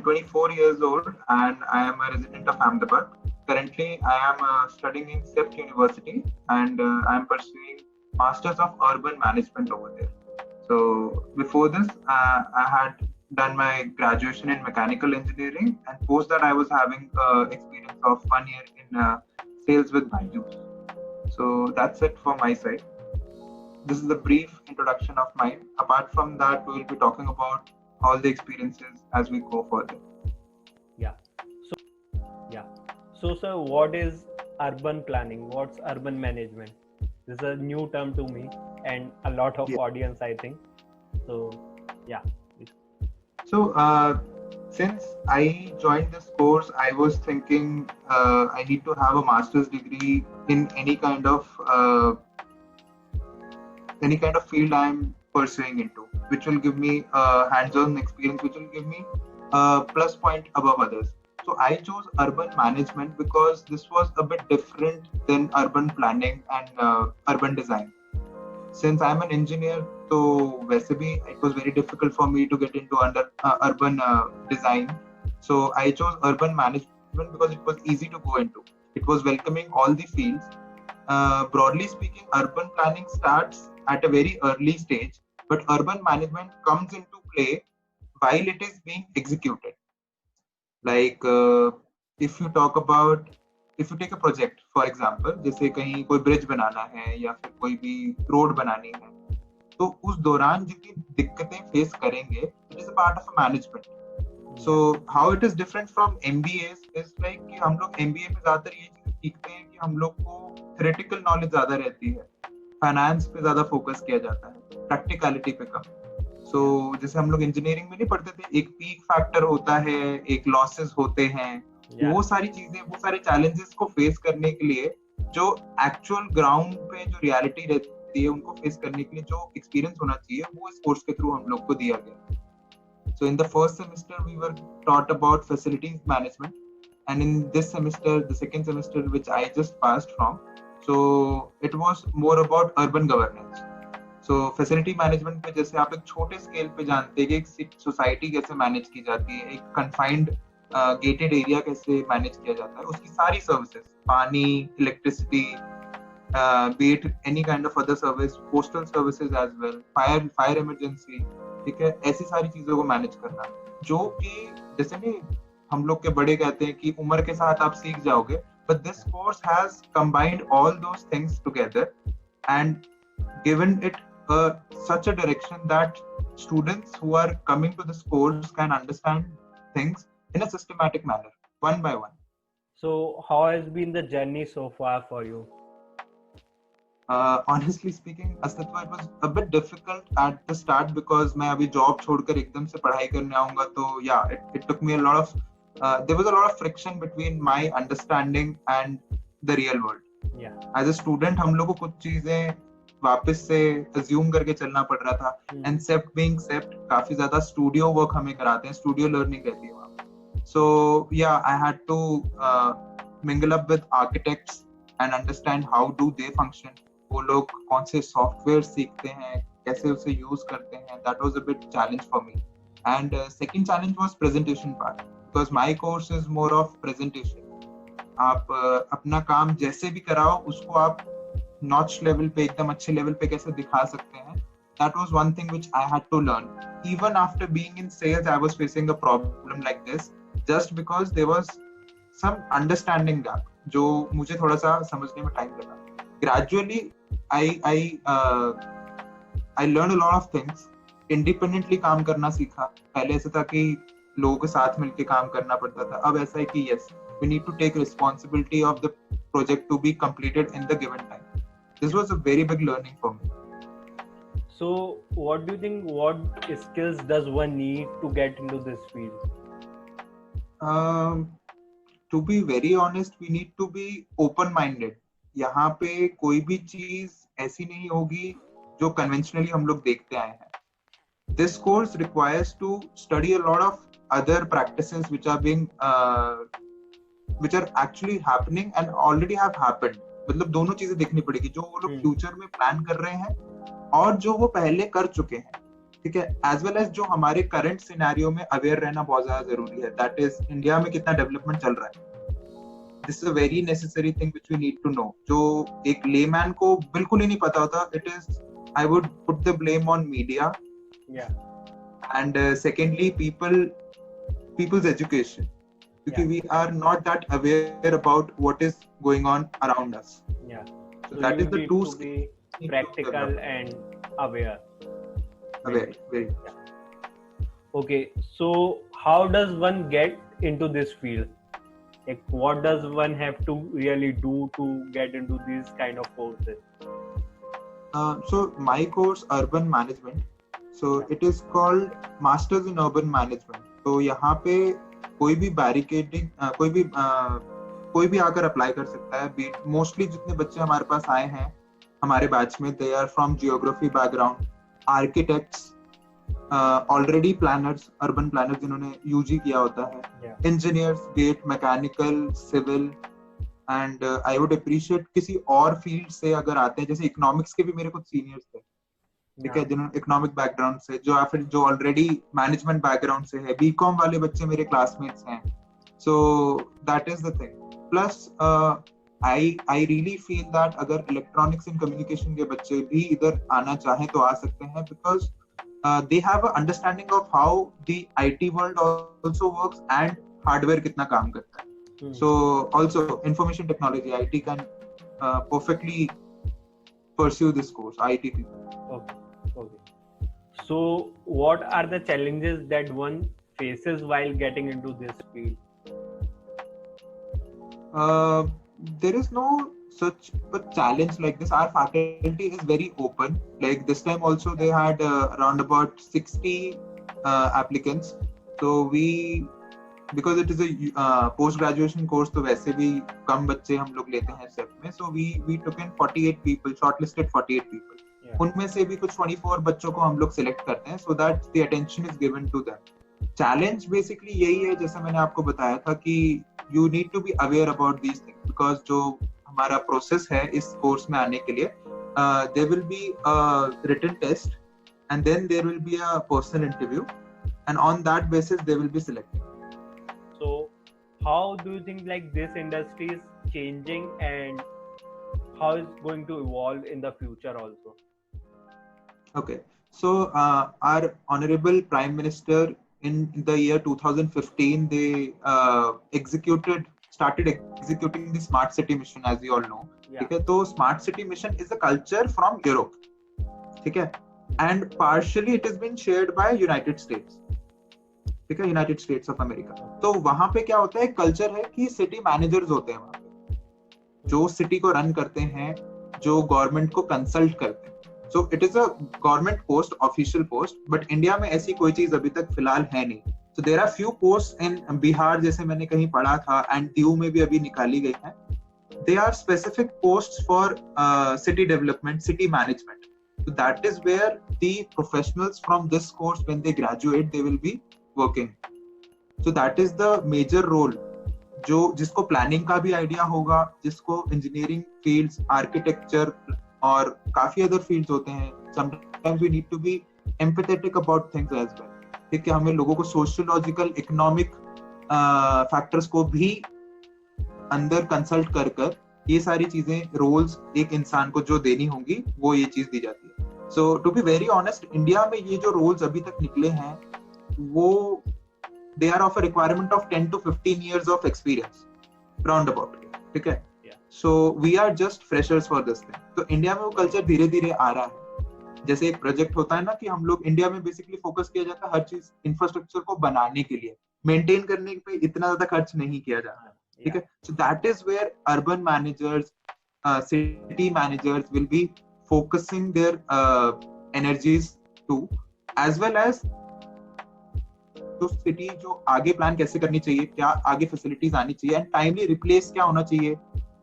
24 years old and I am a resident of Ahmedabad. Currently, I am studying in SEPT University and I am pursuing Masters of Urban Management over there. So before this, I had done my graduation in mechanical engineering, and post that I was having experience of 1 year in sales with Byju's. So that's it for my side. This is the brief introduction of mine. Apart from that, we will be talking about all the experiences as we go further. Yeah. So, yeah. So, sir, what is urban planning? What's urban management? This is a new term to me and a lot of Yeah. audience, I think. So, yeah. So since I joined this course, I was thinking I need to have a master's degree in any kind of field I'm pursuing into, which will give me hands-on experience, which will give me a plus point above others. So I chose urban management because this was a bit different than urban planning and urban design. Since I'm an engineer, so वैसे भी it was very difficult for me to get into urban design. So I chose urban management because it was easy to go into. It was welcoming all the fields. Broadly speaking, urban planning starts at a very early stage, but urban management comes into play while it is being executed. Like if you talk about, if you take a project for example, जैसे कहीं कोई bridge बनाना है या फिर कोई भी road बनानी है, तो उस दौरान जितनी दिक्कतें फेस करेंगे, it is a part of management. So how it is different from MBA is like कि हम लोग एमबीए में ज्यादातर ये चीजें सीखते हैं कि हम लोग को थ्योरेटिकल नॉलेज ज्यादा रहती है, फाइनेंस पे ज्यादा फोकस किया जाता है, प्रैक्टिकलिटी पे कम. सो जैसे हम लोग इंजीनियरिंग में नहीं पढ़ते थे, एक पीक फैक्टर होता है, एक लॉसेस होते हैं, वो सारी चीजें, वो सारे चैलेंजेस को फेस करने के लिए जो एक्चुअल ग्राउंड पे जो रियलिटी रहती है उनको फेस करने के लिए जो एक्सपीरियंस होना चाहिए, वो इस कोर्स के थ्रू हम लोग को दिया गया. So in the first semester we were taught about facilities management, and in this semester, the second semester which I just passed from, so it was more about urban governance. So facility management पे जैसे आप एक छोटे scale पे जानते हैं कि एक सोसाइटी कैसे मैनेज की जाती है, एक कन्फाइंड गेटेड एरिया कैसे मैनेज किया जाता है, उसकी सारी सर्विसेज, पानी, electricity, be it any kind of other service, postal services as well, fire emergency, ठीक है, ऐसी सारी चीजों को मैनेज करना, जो कि जैसे नहीं हम लोग के बड़े कहते हैं कि उम्र के साथ आप सीख जाओगे, but this course has combined all those things together and given it such a direction that students who are coming to this course can understand things in a systematic manner, one by one. So how has been the journey so far for you? Honestly speaking, अस्तित्व, it was a bit difficult at the start because मैं अभी job छोड़कर एकदम से पढ़ाई करने आऊंगा, तो yeah, it took me a lot of there was a lot of friction between my understanding and the real world. Yeah. As a student हम लोग को कुछ चीजें वापस से assume करके चलना पड़ रहा था, and SEPT being SEPT, काफी ज्यादा स्टूडियो वर्क हमें कराते हैं, स्टूडियो लर्निंग रहती है वहाँ. So yeah, I had to mingle up with architects and understand how do they function. वो लोग कौन से सॉफ्टवेयर सीखते हैं, कैसे उसे यूज करते हैं. That was a bit challenge for me. And second challenge was presentation part, because my course is more of presentation. आप अपना काम जैसे भी कराओ उसको आप नॉच लेवल पे, एकदम अच्छे लेवल पे कैसे दिखा सकते हैं. That was one thing which I had to learn. Even after being in sales, I was facing a problem like this, just because there was some understanding gap, जो मुझे थोड़ा सा समझने में टाइम लगा. Gradually, I learned a lot of things. Independently काम करना सीखा. पहले ऐसा था कि लोगों के साथ मिलके काम करना पड़ता था. अब ऐसा है कि yes, we need to take responsibility of the project to be completed in the given time. This was a very big learning for me. So, what do you think? What skills does one need to get into this field? To be very honest, we need to be open-minded. यहाँ पे कोई भी चीज ऐसी नहीं होगी जो conventionally हम लोग देखते आए हैं. This course requires to study a lot of other practices which are being which are actually happening and already have happened. मतलब दोनों चीजें देखनी पड़ेगी, जो वो लोग फ्यूचर में प्लान कर रहे हैं और जो वो पहले कर चुके हैं. ठीक है, एज वेल एज जो हमारे करंट सिनेरियो में अवेयर रहना बहुत ज्यादा जरूरी है, दैट इज इंडिया में कितना डेवलपमेंट चल रहा है. This is a very necessary thing which we need to know, जो एक लेमैन को बिल्कुल ही नहीं पता होता. It is, I would put the blame on media, Yeah. And secondly people's education, because Yeah. we are not that aware about what is going on around us. Yeah. So So that you is the need two to skills be we need to practical develop. and aware. Aware, very. Okay, so how does one get into this field? Like, what does one have to really do to get into these kind of courses? So my course urban management, so it is called masters in urban management. तो यहाँ पे कोई भी barricading कोई भी आकर apply कर सकता है. मोस्टली जितने बच्चे हमारे पास आए हैं हमारे बैच में, they are from geography background, architects, already planners, urban planners जिन्होंने यूजी किया होता है, Yeah. Engineers, GATE, mechanical, civil, and I would appreciate किसी और फील्ड से अगर आते हैं, जैसे इकोनॉमिक्स के भी मेरे कुछ सीनियर्स थे, ठीक है, Yeah. जिन्होंने इकोनॉमिक बैकग्राउंड से, जो या फिर जो ऑलरेडी मैनेजमेंट बैकग्राउंड से है. बीकॉम वाले बच्चे मेरे क्लासमेट्स हैं. सो that is the thing. Plus I really feel that अगर इलेक्ट्रॉनिक्स एंड कम्युनिकेशन के बच्चे भी इधर आना चाहें तो आ सकते हैं, because they have a understanding of how the IT world also works and hardware कितना काम करता है. So also information technology, IT can perfectly pursue this course, IT people. Okay. So, what are the challenges that one faces while getting into this field? There is no such a challenge like this. Our faculty is very open. Like this time also they had around about 60 applicants. So we, because it is a post graduation course, तो वैसे भी कम बच्चे हम लोग लेते हैं step में. So we took in 48 people, shortlisted 48 people. Yeah. उनमें से भी कुछ 24 बच्चों को हम लोग सिलेक्ट करते हैं, so that the attention is given to them. Challenge basically यही है, जैसे मैंने आपको बताया था कि you need to be aware about these things, because जो हमारा प्रोसेस है इस कोर्स में आने के लिए, there will be a written test and then there will be a personal interview, and on that basis they will be selected. So, how do you think like this industry is changing and how it's going to evolve in the future also? Okay, so our honorable Prime Minister in the year 2015, they started executing the Smart City Mission, as you all know. Yeah. ठीक है, तो Smart City Mission is a culture from Europe, ठीक है, and partially it has been shared by United States, ठीक है, United States of America. तो वहां पे क्या होता है, कल्चर है कि सिटी मैनेजर्स होते हैं वहां पे, जो सिटी को रन करते हैं, जो गवर्नमेंट को कंसल्ट करते हैं. So it is a government post, official post, but India में ऐसी कोई चीज अभी तक फिलहाल है नहीं. So there are few posts in Bihar, जैसे मैंने कहीं पढ़ा था, and दीव में भी अभी निकाली गई है. They are specific posts for city development, city management. So that is where the professionals from this course, when they graduate, they will be working. So that is the major role. जो जिसको planning का भी idea होगा, जिसको engineering fields, architecture और काफी other fields होते हैं. Sometimes we need to be empathetic about things as well. ठीक है, हमें लोगों को सोशियोलॉजिकल, इकोनॉमिक फैक्टर्स को भी अंदर कंसल्ट कर ये सारी चीजें, रोल्स एक इंसान को जो देनी होंगी, वो ये चीज दी जाती है. So to be very honest, India में ये जो रोल्स अभी तक निकले हैं, वो they are of a requirement of 10 to 15 years of experience round about. ठीक है, so we are just freshers for this thing. तो इंडिया में वो कल्चर धीरे धीरे आ रहा है. जैसे एक प्रोजेक्ट होता है ना कि हम लोग इंडिया में बेसिकली फोकस किया जाता है हर चीज इंफ्रास्ट्रक्चर को बनाने के लिए, मेंटेन करने पे इतना ज्यादा खर्च नहीं किया जाता. ठीक है, so that is where urban managers, city managers will be focusing their energies to, as well as तो सिटी जो आगे प्लान कैसे करनी चाहिए, क्या आगे फैसिलिटीज आनी चाहिए, एंड टाइमली रिप्लेस क्या होना चाहिए,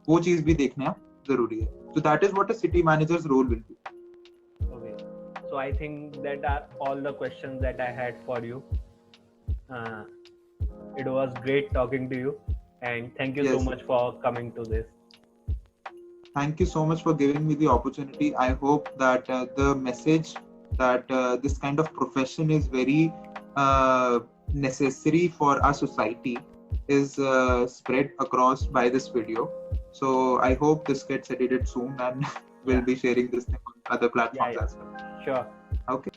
वो चीज भी देखना जरूरी है. So that is what a city manager's role will be. Okay, so I think that are all the questions that I had for you. It was great talking to you, and thank you so much for coming to this. Thank you so much for giving me the opportunity. I hope that the message that this kind of profession is very necessary for our society is spread across by this video. So I hope this gets edited soon, and we'll be sharing this thing on other platforms as well. Sure. Okay.